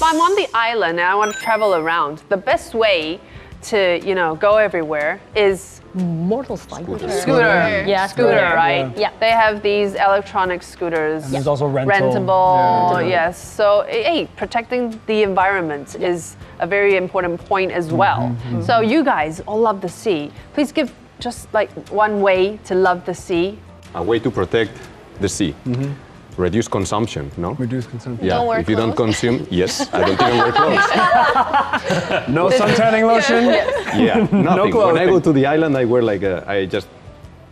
if I'm on the island and I want to travel around, the best way to, go everywhere is motorcycle. Scooter. Yeah, scooter, right? Yeah. They have these electronic scooters. And there's also rentable. Yes. So, hey, protecting the environment is a very important point as well. So you guys all love the sea. Please give just like one way to love the sea. A way to protect the sea. Reduce consumption, no? Reduce consumption. Yeah, Don't wear if you don't clothes. consume, yes, I don't even wear clothes. No sun tanning lotion? Yeah, nothing. clothing. When I go to the island, I wear like I just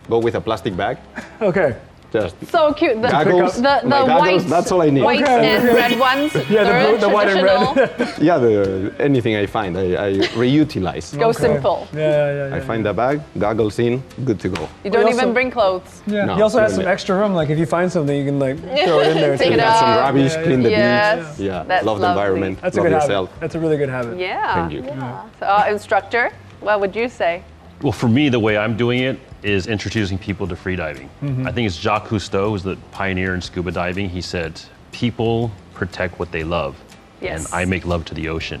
go with a plastic bag. Okay. Just So cute. goggles, The my goggles, white, that's all I need. white and red ones. Yeah, the blue, the white and red. Yeah, anything I find, I reutilize. Go simple. Yeah. I find a bag, goggles in, good to go. You don't also- even bring clothes. Yeah. No, He also has some really. extra room. Like if you find something, you can like throw it in there. Take too. it Add some out. rubbish, clean the Yes, beach. Yeah, that's love the lovely. environment, That's a love good yourself. habit. That's a really good habit. Yeah. Thank you. So, instructor, what would you say? Well, for me, the way I'm doing it is introducing people to freediving. I think it's 𝙏𝙖𝙞𝙬𝙖𝙣, who's the pioneer in scuba diving. He said, people protect what they love, Yes. and I make love to the ocean.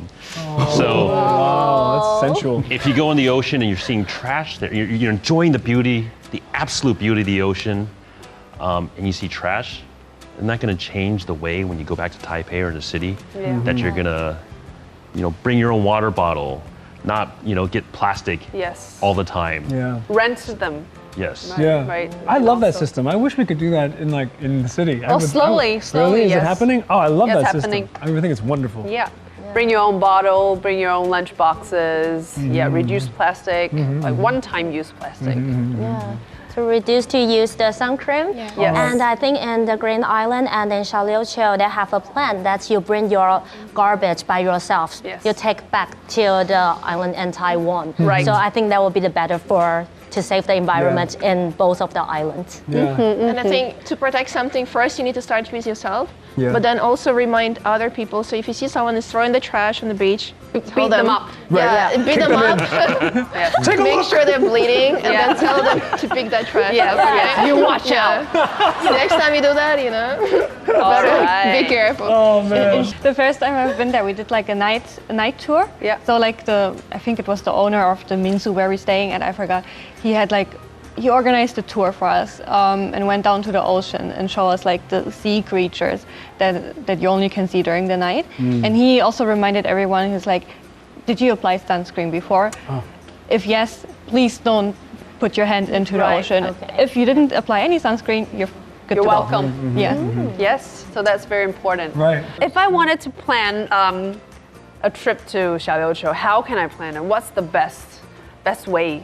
So Oh, that's sensual. if you go in the ocean and you're seeing trash there, you're enjoying the beauty, the absolute beauty of the ocean, and you see trash, isn't that going to change the way when you go back to Taipei or the city that you're going to, bring your own water bottle, not, get plastic Yes. all the time. Yeah. Rent them. Yes. Yeah. Right. I love that Also- system. I wish we could do that in the city. Slowly, Really? Is yes. it happening? Oh, I love Yeah, that it's system. happening. I think it's wonderful. Yeah. Bring your own bottle, bring your own lunch boxes. Yeah, reduce plastic, like one-time use plastic. Yeah. To reduce to use the sun cream. Yeah. Yes. And I think in the Green Island and in Xiaoliuqiu, they have a plan that you bring your garbage by yourself. Yes. You take back to the island in Taiwan. Right. So I think that would be the better to save the environment in both of the islands. Yeah. And I think to protect something, first you need to start with yourself, Yeah. but then also remind other people. So if you see someone is throwing the trash on the beach, tell Beat them up. Yeah, beat them up. Make sure they're bleeding, and then tell them to pick that trash Yes, up. yes. Okay? You watch out. So next time you do that, All better right. be careful. Oh man. The first time I've been there, we did like a night tour. Yeah. So like I think it was the owner of the Minsu where we're staying, and I forgot. He organized a tour for us and went down to the ocean and showed us like the sea creatures that you only can see during the night. And he also reminded everyone, he's like, did you apply sunscreen before? If yes, please don't put your hand into the Right, ocean. okay. If you didn't apply any sunscreen, you're good You're to go. welcome. Yeah. Yes, so that's very important. Right. If I wanted to plan a trip to Xiaoliuqiu, how can I plan it? What's the best way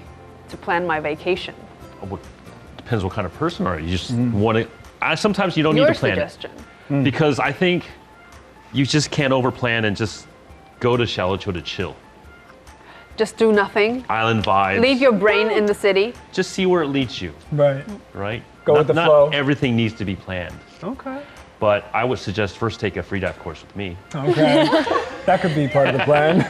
to plan my vacation? Well, depends what kind of person are you. You just want to. Sometimes you don't Your need to plan suggestion. it because I think you just can't overplan and just go to Xiaoliuqiu to chill. Just do nothing. Island vibes. Leave your brain in the city. Just see where it leads you, Right. right? Go not, with the not flow. everything needs to be planned, Okay. but I would suggest first take a free dive course with me. Okay. That could be part of the plan.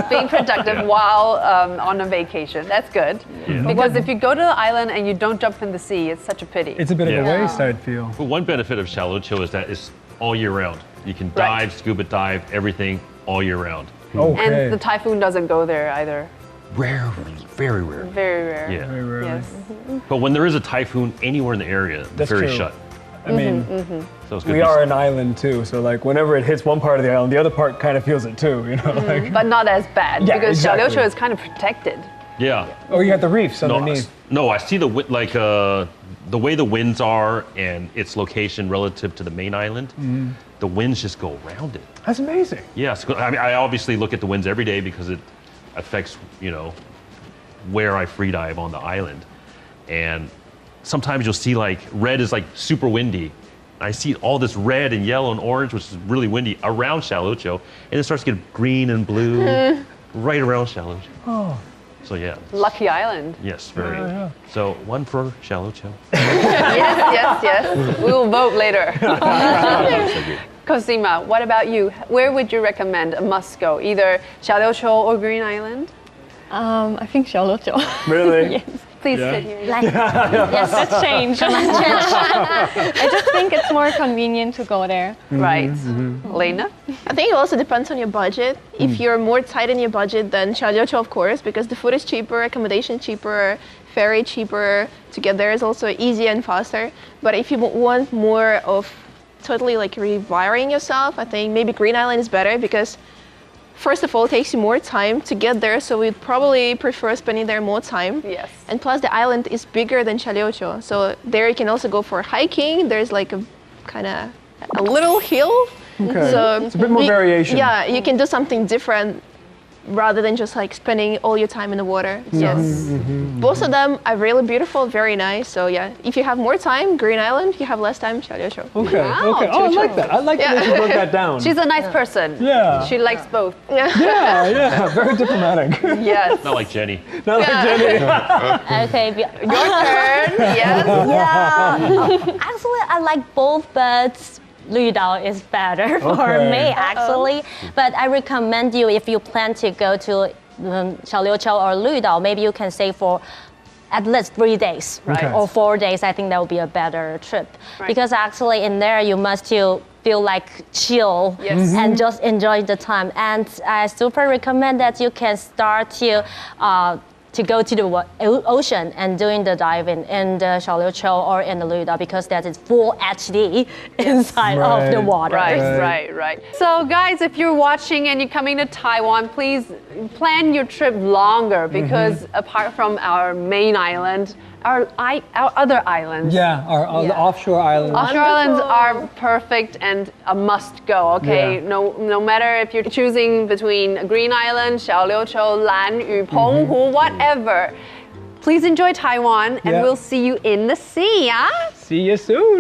Being productive Yeah. while on a vacation. That's good. Yeah. Because if you go to the island and you don't jump in the sea, it's such a pity. It's a bit of a Yeah. waste, I'd feel. But one benefit of Xiaoliuqiu is that it's all year round. You can Right. dive, scuba dive, everything all year round. Okay. And the typhoon doesn't go there either. Rarely, very rare. Very rare. Yeah. Very rarely. Yes. But when there is a typhoon anywhere in the area, the That's ferry's true. shut. I mean, So it's good we to be are an island too, so like whenever it hits one part of the island, the other part kind of feels it too, you know? Like, But not as bad Yeah, because exactly. Xiaoliuqiu is kind of protected. Yeah. oh, you have the reefs No, underneath. I see the way the winds are and its location relative to the main island. The winds just go around it. That's amazing. Yes, I mean, I obviously look at the winds every day because it affects, where I free dive on the island. And sometimes you'll see like red is like super windy. I see all this red and yellow and orange, which is really windy around Xiaoliuqiu, and it starts to get green and blue right around Xiaoliuqiu. Oh. So yeah, Lucky island. yes, very. Yeah. So one for Xiaoliuqiu. Yes. We will vote later. Cosima, what about you? Where would you recommend a must go? Either Xiaoliuqiu or Green Island? I think Xiaoliuqiu. Really? Yes. Please Yeah. sit here. Like, Yes, let's change. I just think it's more convenient to go there. Right. Lena? I think it also depends on your budget. If you're more tight in your budget, then Xiaoliuqiu, of course, because the food is cheaper, accommodation cheaper, ferry cheaper. To get there is also easier and faster. But if you want more of totally like rewiring yourself, I think maybe Green Island is better because first of all, it takes you more time to get there, so we'd probably prefer spending there more time. Yes. And plus, the island is bigger than Xiaoliuqiu, so there you can also go for hiking. There's like a kind of a little hill. Okay. So It's a bit more variation. Yeah, you can do something different rather than just like spending all your time in the water. Yes. Both of them are really beautiful, very nice. So yeah, if you have more time, Green Island. If you have less time, Xiaoliuqiu. Okay. Wow, Okay. Oh, I like that. I like that you broke that down. She's a nice person. Yeah. She likes both. yeah. Very diplomatic. Yes. Not like Jenny. Not like Jenny. okay. Your turn. Yes. Yeah. Actually, I like both, but 𝙏𝙖 is better for Okay. me, actually. But I recommend you, if you plan to go to Xiaoliuqiu or 𝙏𝙖, maybe you can stay for at least 3 days Right. or 4 days. I think that would be a better trip. Right. Because actually in there, you must feel like chill Yes. and just enjoy the time. And I super recommend that you can start to go to the ocean and doing the diving in the Xiaoliuqiu or in the 𝙏𝙖 because that is full HD inside of the Right. water. Right. So guys, if you're watching and you're coming to Taiwan, please plan your trip longer because apart from our main island, our other islands. Yeah, the offshore islands. Offshore islands are perfect and a must go, okay? Yeah. No matter if you're choosing between Green Island, Xiaoliuqiu, 𝙏𝙖 Penghu, whatever. Please enjoy Taiwan and Yeah. we'll see you in the sea, yeah? See you soon.